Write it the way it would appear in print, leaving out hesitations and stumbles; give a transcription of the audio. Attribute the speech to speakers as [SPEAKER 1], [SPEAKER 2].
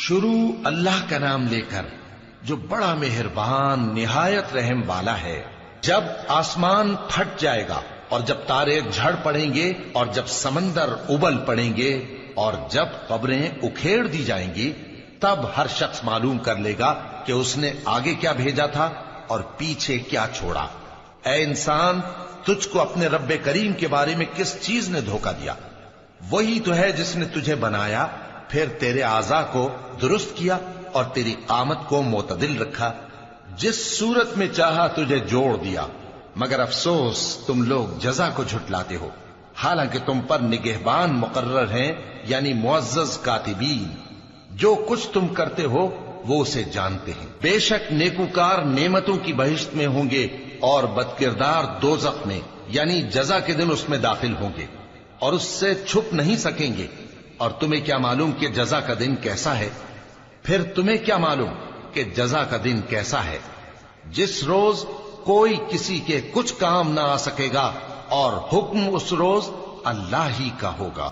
[SPEAKER 1] شروع اللہ کا نام لے کر جو بڑا مہربان نہایت رحم والا ہے۔ جب آسمان پھٹ جائے گا اور جب تارے جھڑ پڑیں گے اور جب سمندر ابل پڑیں گے اور جب قبریں اکھیڑ دی جائیں گی، تب ہر شخص معلوم کر لے گا کہ اس نے آگے کیا بھیجا تھا اور پیچھے کیا چھوڑا۔ اے انسان، تجھ کو اپنے رب کریم کے بارے میں کس چیز نے دھوکہ دیا؟ وہی تو ہے جس نے تجھے بنایا، پھر تیرے اعضاء کو درست کیا اور تیری قامت کو معتدل رکھا، جس صورت میں چاہا تجھے جوڑ دیا، مگر افسوس تم لوگ جزا کو جھٹلاتے ہو، حالانکہ تم پر نگہبان مقرر ہیں، یعنی معزز کاتبین۔ جو کچھ تم کرتے ہو وہ اسے جانتے ہیں۔ بے شک نیکوکار نعمتوں کی بہشت میں ہوں گے اور بدکردار دوزخ میں، یعنی جزا کے دن اس میں داخل ہوں گے اور اس سے چھپ نہیں سکیں گے۔ اور تمہیں کیا معلوم کہ جزا کا دن کیسا ہے؟ پھر تمہیں کیا معلوم کہ جزا کا دن کیسا ہے؟ جس روز کوئی کسی کے کچھ کام نہ آ سکے گا اور حکم اس روز اللہ ہی کا ہوگا۔